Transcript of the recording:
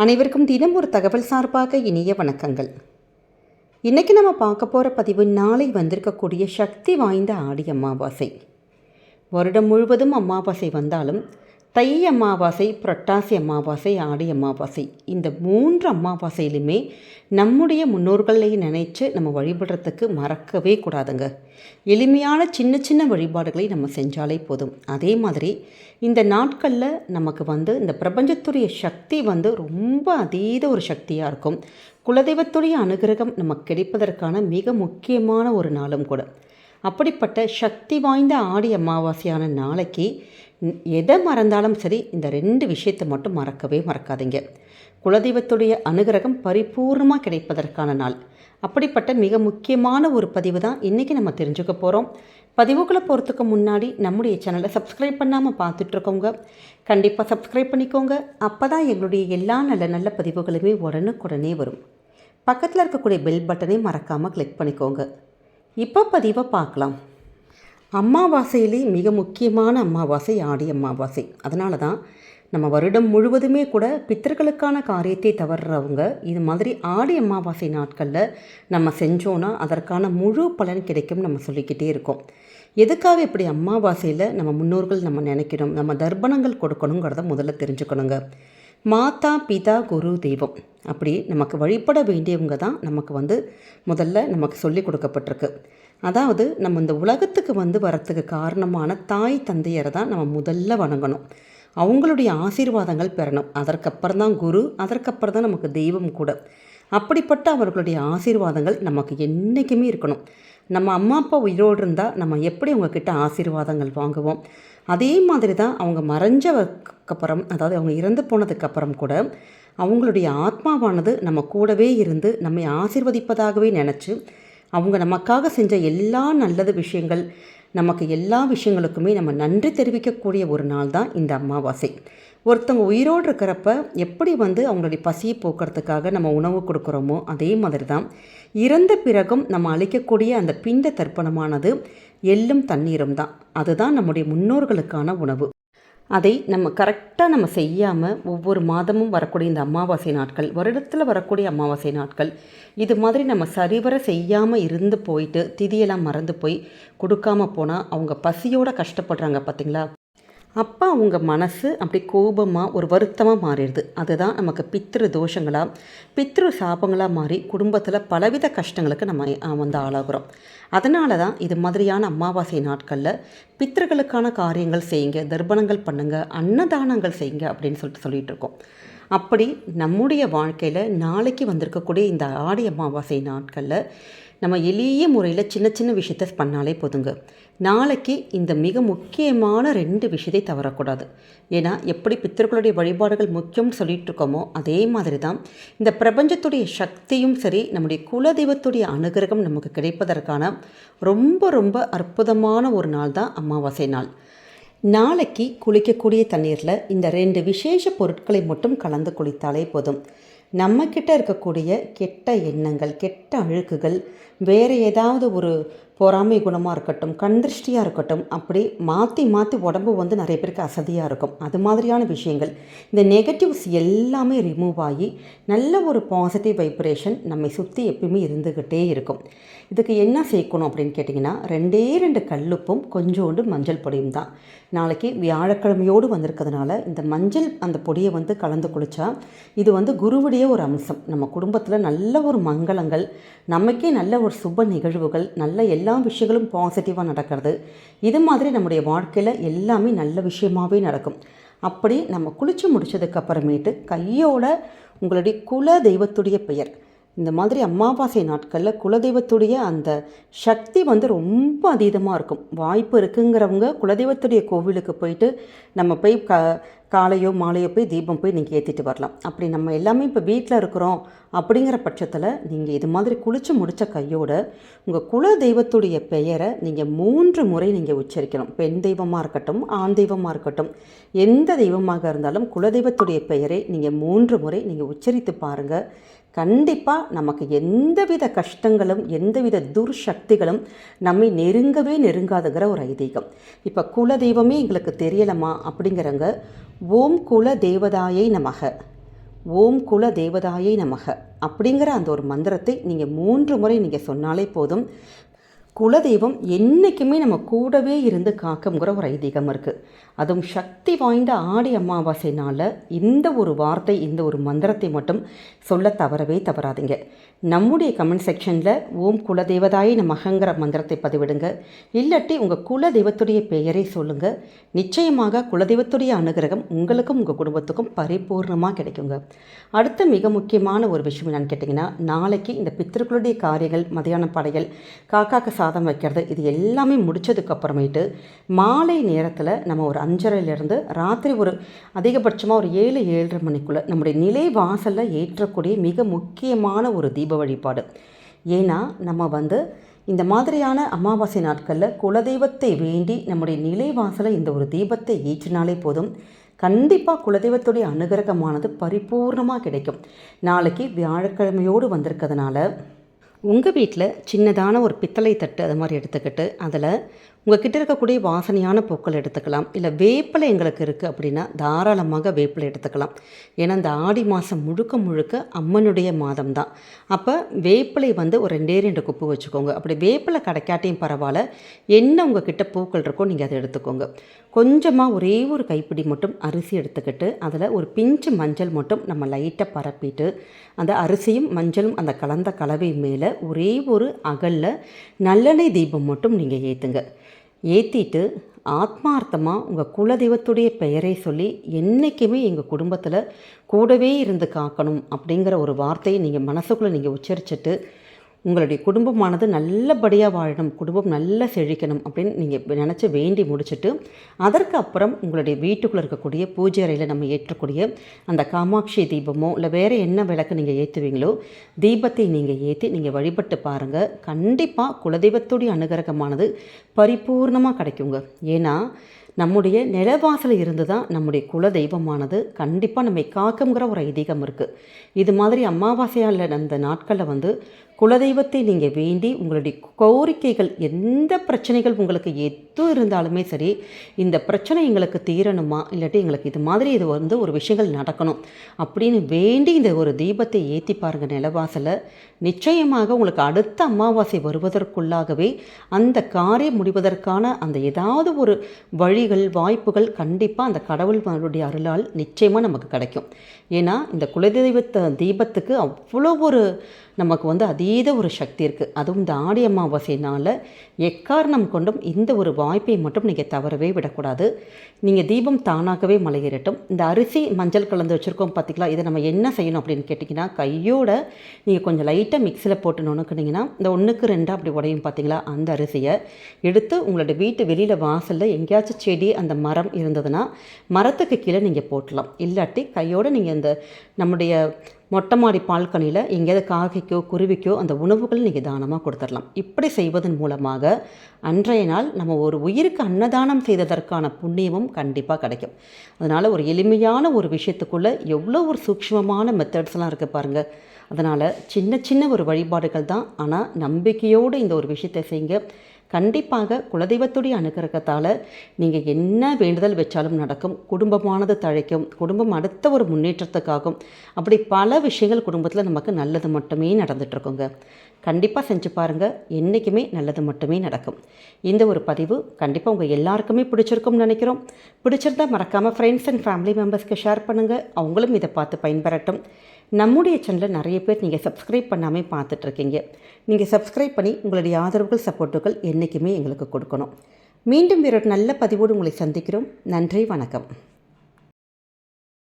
அனைவருக்கும் தினம் ஒரு தகவல் சார்பாக இனிய வணக்கங்கள். இன்றைக்கி நம்ம பார்க்க போகிற பதிவு நாளை வந்திருக்கக்கூடிய சக்தி வாய்ந்த ஆடி அமாவாசை. வருடம் முழுவதும் அமாவாசை வந்தாலும் தை அமாவாசை, புரட்டாசி அமாவாசை, ஆடி அமாவாசை, இந்த 3 அமாவாசையிலுமே நம்முடைய முன்னோர்களை நினைச்சு நம்ம வழிபடுறதுக்கு மறக்கவே கூடாதுங்க. எளிமையான சின்ன சின்ன வழிபாடுகளை நம்ம செஞ்சாலே போதும். அதே மாதிரி இந்த நாட்களில் நமக்கு இந்த பிரபஞ்சத்துடைய சக்தி ரொம்ப அதீத ஒரு சக்தியாக இருக்கும். குலதெய்வத்துடைய அனுகிரகம் நமக்கு கிடைப்பதற்கான மிக முக்கியமான ஒரு நாளும் கூட. அப்படிப்பட்ட சக்தி வாய்ந்த ஆடி அமாவாசையான நாளைக்கு எதை மறந்தாலும் சரி, இந்த 2 விஷயத்தை மட்டும் மறக்கவே மறக்காதீங்க. குலதெய்வத்துடைய அனுகிரகம் பரிபூர்ணமாக கிடைப்பதற்கான நாள். அப்படிப்பட்ட மிக முக்கியமான ஒரு பதிவு தான் இன்றைக்கி நம்ம தெரிஞ்சுக்க போகிறோம். பதிவுகளை போகிறதுக்கு முன்னாடி நம்முடைய சேனலை சப்ஸ்கிரைப் பண்ணாமல் பார்த்துட்ருக்கோங்க, கண்டிப்பாக சப்ஸ்கிரைப் பண்ணிக்கோங்க. அப்போ தான் எங்களுடைய எல்லா நல்ல நல்ல பதிவுகளுமே உடனுக்குடனே வரும். பக்கத்தில் இருக்கக்கூடிய பெல் பட்டனை மறக்காமல் கிளிக் பண்ணிக்கோங்க. இப்போ பதிவை பார்க்கலாம். அமாவாசையிலே மிக முக்கியமான அமாவாசை ஆடி அமாவாசை. அதனால தான் நம்ம வருடம் முழுவதுமே கூட பித்தர்களுக்கான காரியத்தை தவறுறவங்க இது மாதிரி ஆடி அமாவாசை நாட்களில் நம்ம செஞ்சோன்னா அதற்கான முழு பலன் கிடைக்கும் நம்ம சொல்லிக்கிட்டே இருக்கோம். எதுக்காக இப்படி அமாவாசையில் நம்ம முன்னோர்கள் நம்ம நினைக்கணும், நம்ம தர்ப்பணங்கள் கொடுக்கணுங்கிறத முதல்ல தெரிஞ்சுக்கணுங்க. மாதா, பிதா, குரு, தெய்வம், அப்படி நமக்கு வழிபட வேண்டியவங்க தான் நமக்கு முதல்ல நமக்கு சொல்லி கொடுக்கப்பட்டிருக்கு. அதாவது நம்ம இந்த உலகத்துக்கு வரத்துக்கு காரணமான தாய் தந்தையரை தான் நம்ம முதல்ல வணங்கணும். அவங்களுடைய ஆசீர்வாதங்கள் பெறணும். அதற்கப்புறம் தான் குரு, அதற்கப்புறம் தான் நமக்கு தெய்வம் கூட. அப்படிப்பட்ட அவர்களுடைய ஆசீர்வாதங்கள் நமக்கு என்றைக்குமே இருக்கணும். நம்ம அம்மா அப்பா உயிரோடு இருந்தால் நம்ம எப்படி அவங்கக்கிட்ட ஆசீர்வாதங்கள் வாங்குவோம், அதே மாதிரி தான் அவங்க மறைஞ்சதுக்கப்புறம், அதாவது அவங்க இறந்து போனதுக்கப்புறம் கூட அவங்களுடைய ஆத்மாவானது நம்ம கூடவே இருந்து நம்மை ஆசீர்வதிப்பதாகவே நினச்சி அவங்க நமக்காக செஞ்ச எல்லா நல்லது விஷயங்கள், நமக்கு எல்லா விஷயங்களுக்குமே நம்ம நன்றி தெரிவிக்கக்கூடிய ஒரு நாள் தான் இந்த அமாவாசை. ஒருத்தவங்க உயிரோடு இருக்கிறப்ப எப்படி அவங்களுடைய பசியை போக்குறதுக்காக நம்ம உணவு கொடுக்குறோமோ, அதே மாதிரி தான் இறந்த பிறகும் நம்ம அளிக்கக்கூடிய அந்த பிண்ட தர்ப்பணமானது எள்ளும் தண்ணீரும் தான். அதுதான் நம்முடைய முன்னோர்களுக்கான உணவு. அதை நம்ம கரெக்டாக நம்ம செய்யாமல் ஒவ்வொரு மாதமும் வரக்கூடிய இந்த அமாவாசை நாட்கள், வருடத்தில் வரக்கூடிய அமாவாசை நாட்கள், இது மாதிரி நம்ம சரிவர செய்யாமல் இருந்து போயிட்டு திதியெல்லாம் மறந்து போய் கொடுக்காமல் போனால் அவங்க பசியோடு கஷ்டப்படுறாங்க பார்த்திங்களா. அப்போ அவங்க மனசு அப்படி கோபமாக ஒரு வருத்தமாக மாறிடுது. அதுதான் நமக்கு பித்ரு தோஷங்களாக, பித்ரு சாபங்களாக மாறி குடும்பத்தில் பலவித கஷ்டங்களுக்கு நம்ம ஆளாகிறோம். அதனால தான் இது மாதிரியான அமாவாசை நாட்களில் பித்ருக்களுக்கான காரியங்கள் செய்யுங்க, தர்ப்பணங்கள் பண்ணுங்கள், அன்னதானங்கள் செய்யுங்க அப்படின்னு சொல்லிட்டு இருக்கோம். அப்படி நம்முடைய வாழ்க்கையில் நாளைக்கு வந்திருக்கக்கூடிய இந்த ஆடி அமாவாசை நாட்களில் நம்ம எளிய முறையில் சின்ன சின்ன விஷயத்த பண்ணாலே போதுங்க. நாளைக்கு இந்த மிக முக்கியமான 2 விஷயத்தை தவறக்கூடாது. ஏன்னா எப்படி பித்தர்களுடைய வழிபாடுகள் முக்கியம்னு சொல்லிட்டு இருக்கோமோ, அதே மாதிரி தான் இந்த பிரபஞ்சத்துடைய சக்தியும் சரி, நம்முடைய குலதெய்வத்துடைய அனுகிரகம் நமக்கு கிடைப்பதற்கான ரொம்ப ரொம்ப அற்புதமான ஒரு நாள் தான் அமாவாசை நாள். நாளைக்கு குளிக்கக்கூடிய தண்ணீரில் இந்த 2 விசேஷ பொருட்களை மட்டும் கலந்து குளித்தாலே போதும். நம்மக்கிட்ட இருக்கக்கூடிய கெட்ட எண்ணங்கள், கெட்ட அழுக்குகள், வேறு ஏதாவது ஒரு பொறாமை குணமாக இருக்கட்டும், கண்திருஷ்டியாக இருக்கட்டும், அப்படி மாற்றி மாற்றி உடம்பு நிறைய பேருக்கு அசதியாக இருக்கும். அது மாதிரியான விஷயங்கள், இந்த நெகட்டிவ்ஸ் எல்லாமே ரிமூவ் ஆகி நல்ல ஒரு பாசிட்டிவ் வைப்ரேஷன் நம்மை சுற்றி எப்பயுமே இருந்துக்கிட்டே இருக்கும். இதுக்கு என்ன சேர்க்கணும் அப்படின்னு கேட்டிங்கன்னா, 2 கல்லுப்பும் கொஞ்சோண்டு மஞ்சள் பொடியும் தான். நாளைக்கு வியாழக்கிழமையோடு வந்திருக்கிறதுனால இந்த மஞ்சள் அந்த பொடியை கலந்து குளித்தா இது குருவுடைய ஒரு அம்சம். நம்ம குடும்பத்தில் நல்ல ஒரு மங்களங்கள், நமக்கே நல்ல ஒரு சுப நிகழ்வுகள், நல்ல எல்லா விஷயங்களும் பாசிட்டிவாக நடக்கிறது. இது மாதிரி நம்முடைய வாழ்க்கையில் எல்லாமே நல்ல விஷயமாகவே நடக்கும். அப்படி நம்ம குளித்து முடித்ததுக்கப்புறமேட்டு கையோட உங்களுடைய குல தெய்வத்துடைய பெயர், இந்த மாதிரி அமாவாசை நாட்களில் குலதெய்வத்துடைய அந்த சக்தி ரொம்ப அதீதமாக இருக்கும். வாய்ப்பு இருக்குங்கிறவங்க குலதெய்வத்துடைய கோவிலுக்கு போயிட்டு நம்ம போய் காலையோ மாலையோ போய் தீபம் போய் நீங்கள் ஏற்றிட்டு வரலாம். அப்படி நம்ம எல்லாமே இப்போ வீட்டில் இருக்கிறோம் அப்படிங்கிற பட்சத்தில் நீங்கள் இது மாதிரி குளித்து முடித்த கையோட உங்கள் குல தெய்வத்துடைய பெயரை நீங்கள் 3 முறை நீங்கள் உச்சரிக்கணும். பெண் தெய்வமாக இருக்கட்டும், ஆண் தெய்வமாக இருக்கட்டும், எந்த தெய்வமாக இருந்தாலும் குலதெய்வத்துடைய பெயரை நீங்கள் 3 முறை நீங்கள் உச்சரித்து பாருங்கள். கண்டிப்பாக நமக்கு எந்தவித கஷ்டங்களும் எந்தவித துர்சக்திகளும் நம்மை நெருங்காதுங்கிற ஒரு ஐதீகம். இப்போ குல தெய்வமே எங்களுக்கு தெரியலமா அப்படிங்கிறவங்க ஓம் குல தேவதாயை நமக, ஓம் குல தேவதாயை நமக அப்படிங்கிற அந்த ஒரு மந்திரத்தை நீங்கள் 3 முறை நீங்கள் சொன்னாலே போதும். குலதெய்வம் என்றைக்குமே நம்ம கூடவே இருந்து காக்குங்கிற ஒரு ஐதீகம் இருக்குது. அதுவும் சக்தி வாய்ந்த ஆடி அமாவாசை நாளில் இந்த ஒரு வார்த்தை, இந்த ஒரு மந்திரத்தை மட்டும் சொல்ல தவறவே தவறாதீங்க. நம்முடைய கமெண்ட் செக்ஷனில் ஓம் குலதெய்வதாயை நமகங்கிற மந்திரத்தை பதிவிடுங்க. இல்லாட்டி உங்கள் குலதெய்வத்துடைய பெயரை சொல்லுங்கள். நிச்சயமாக குலதெய்வத்துடைய அனுகிரகம் உங்களுக்கும் உங்கள் குடும்பத்துக்கும் பரிபூர்ணமாக கிடைக்குங்க. அடுத்த மிக முக்கியமான ஒரு விஷயம் என்னன்னு கேட்டிங்கன்னா, நாளைக்கு இந்த பித்திருக்களுடைய காரியங்கள், மதியான படைகள், காக்காக்கு சாதம் வைக்கிறது, இது எல்லாமே முடித்ததுக்கப்புறமேட்டு மாலை நேரத்தில் நம்ம ஒரு 5:30லேருந்து ராத்திரி ஒரு அதிகபட்சமாக ஒரு 7-7:30 மணிக்குள்ளே நம்முடைய நிலை வாசலில் ஏற்றக்கூடிய மிக முக்கியமான ஒரு தீப வழிபாடு. ஏன்னா நம்ம இந்த மாதிரியான அமாவாசை நாட்களில் குலதெய்வத்தை வேண்டி நம்முடைய நிலை வாசலில் இந்த ஒரு தீபத்தை ஏற்றினாலே போதும், கண்டிப்பாக குலதெய்வத்துடைய அனுகிரகமானது பரிபூர்ணமாக கிடைக்கும். நாளைக்கு வியாழக்கிழமையோடு வந்திருக்கிறதுனால உங்கள் வீட்டில் சின்னதான ஒரு பித்தளை தட்டு அது மாதிரி எடுத்துக்கிட்டு அதில் உங்கள் கிட்ட இருக்கக்கூடிய வாசனையான பூக்கள் எடுத்துக்கலாம். இல்லை வேப்பிலை எங்களுக்கு இருக்குது அப்படின்னா தாராளமாக வேப்பிலை எடுத்துக்கலாம். ஏன்னா இந்த ஆடி மாதம் முழுக்க முழுக்க அம்மனுடைய மாதம் தான். அப்போ வேப்பிலை ஒரு 2 குப்பு வச்சுக்கோங்க. அப்படி வேப்பிலை கிடைக்காட்டியும் பரவாயில்ல, என்ன உங்கள் கிட்ட பூக்கள் இருக்கோ நீங்கள் அதை எடுத்துக்கோங்க. கொஞ்சமாக ஒரே ஒரு கைப்பிடி மட்டும் அரிசி எடுத்துக்கிட்டு அதில் ஒரு பிஞ்சு மஞ்சள் மட்டும் நம்ம லைட்டாக பரப்பிட்டு அந்த அரிசியும் மஞ்சளும் அந்த கலந்த கலவை மேலே ஒரே ஒரு அகலில் நல்லெண்ணெய் தீபம் மட்டும் நீங்கள் ஏற்றுங்க. ஏற்றிட்டு ஆத்மார்த்தமாக உங்கள் குலதெய்வத்துடைய பெயரை சொல்லி என்றைக்குமே எங்கள் குடும்பத்தில் கூடவே இருந்து காக்கணும் அப்படிங்கிற ஒரு வார்த்தையை நீங்கள் மனசுக்குள்ளே நீங்கள் உச்சரிச்சுட்டு உங்களுடைய குடும்பமானது நல்லபடியாக வாழணும், குடும்பம் நல்லா செழிக்கணும் அப்படின்னு நீங்கள் நினச்சி வேண்டி முடிச்சுட்டு அதற்கு அப்புறம் உங்களுடைய வீட்டுக்குள்ளே இருக்கக்கூடிய பூஜை அறையில் நம்ம ஏற்றக்கூடிய அந்த காமாட்சி தீபமோ இல்லை வேறு என்ன விளக்கு நீங்கள் ஏற்றுவீங்களோ தீபத்தை நீங்கள் ஏற்றி நீங்கள் வழிபட்டு பாருங்கள். கண்டிப்பாக குலதெய்வத்துடைய அனுகிரகமானது பரிபூர்ணமாக கிடைக்குங்க. ஏன்னா நம்முடைய நிலவாசலில் இருந்து தான் நம்முடைய குலதெய்வமானது கண்டிப்பாக நம்மை காக்குங்கிற ஒரு ஐதீகம் இருக்குது. இது மாதிரி அமாவாசையால் அந்த நாட்களில் குலதெய்வத்தை நீங்கள் வேண்டி உங்களுடைய கோரிக்கைகள், எந்த பிரச்சனைகள் உங்களுக்கு எது இருந்தாலுமே சரி, இந்த பிரச்சனை எங்களுக்கு தீரணுமா, இல்லாட்டி எங்களுக்கு இது மாதிரி இது ஒரு விஷயங்கள் நடக்கணும் அப்படின்னு வேண்டி இந்த ஒரு தீபத்தை ஏற்றி பாருங்கள் நிலவாசலில். நிச்சயமாக உங்களுக்கு அடுத்த அமாவாசை வருவதற்குள்ளாகவே அந்த காரியம் முடிவதற்கான அந்த ஏதாவது ஒரு வழிகள், வாய்ப்புகள் கண்டிப்பாக அந்த கடவுளுடைய அருளால் நிச்சயமாக நமக்கு கிடைக்கும். ஏன்னா இந்த குலதெய்வத்தை தீபத்துக்கு அவ்வளோ ஒரு நமக்கு அதீத ஒரு சக்தி இருக்குது. அதுவும் இந்த ஆடி அமாவாசைனால் எக்காரணம் கொண்டும் இந்த ஒரு வாய்ப்பை மட்டும் நீங்கள் தவறவே விடக்கூடாது. நீங்கள் தீபம் தானாகவே மலையேறட்டும். இந்த அரிசி மஞ்சள் கலந்து வச்சுருக்கோம் பார்த்திங்களா, இதை நம்ம என்ன செய்யணும் அப்படின்னு கேட்டிங்கன்னா, கையோட நீங்கள் கொஞ்சம் லைட்டாக மிக்சியில் போட்டு நுணுக்குனிங்கன்னா இந்த 1க்கு 2 அப்படி உடையும் பார்த்திங்களா, அந்த அரிசியை எடுத்து உங்களோட வீட்டு வெளியில் வாசலில் எங்கேயாச்சும் செடி அந்த மரம் இருந்ததுன்னா மரத்துக்கு கீழே நீங்கள் போட்டலாம். இல்லாட்டி கையோடு நீங்கள் இந்த நம்முடைய மொட்டை மாடி பால்கனியில் எங்கேயாவது காக்கைக்கோ குருவிக்கோ அந்த உணவுகள் நீங்கள் தானமாக கொடுத்துடலாம். இப்படி செய்வதன் மூலமாக அன்றைய நாள் நம்ம ஒரு உயிருக்கு அன்னதானம் செய்ததற்கான புண்ணியமும் கண்டிப்பாக கிடைக்கும். அதனால் ஒரு எளிமையான ஒரு விஷயத்துக்குள்ளே எவ்வளோ ஒரு சூக்ஷ்மமான மெத்தட்ஸ்லாம் இருக்குது பாருங்கள். அதனால் சின்ன சின்ன ஒரு வழிபாடுகள் தான், ஆனால் நம்பிக்கையோடு இந்த ஒரு விஷயத்தை செய்யுங்க. கண்டிப்பாக குலதெய்வத்துடைய அனுகிரகத்தால் நீங்கள் என்ன வேண்டுதல் வச்சாலும் நடக்கும். குடும்பமானது தழைக்கும், குடும்பம் அடுத்த ஒரு முன்னேற்றத்துக்காகும். அப்படி பல விஷயங்கள் குடும்பத்தில் நமக்கு நல்லது மட்டுமே நடந்துகிட்ருக்குங்க. கண்டிப்பாக செஞ்சு பாருங்கள், என்றைக்குமே நல்லது மட்டுமே நடக்கும். இந்த ஒரு பதிவு கண்டிப்பாக உங்கள் எல்லாருக்குமே பிடிச்சிருக்கும்னு நினைக்கிறோம். பிடிச்சிருந்தால் மறக்காமல் ஃப்ரெண்ட்ஸ் அண்ட் ஃபேமிலி மெம்பர்ஸ்க்கு ஷேர் பண்ணுங்கள், அவங்களும் இதை பார்த்து பயன்பெறட்டும். நம்முடைய சேனலில் நிறைய பேர் நீங்கள் சப்ஸ்கிரைப் பண்ணாமல் பார்த்துட்ருக்கீங்க. நீங்கள் சப்ஸ்கிரைப் பண்ணி உங்களுடைய ஆதரவுகள், சப்போர்ட்டுகள் என்றைக்குமே எங்களுக்கு கொடுக்கணும். மீண்டும் வேறொரு நல்ல பதிவோடு உங்களை சந்திக்கிறோம். நன்றி, வணக்கம்.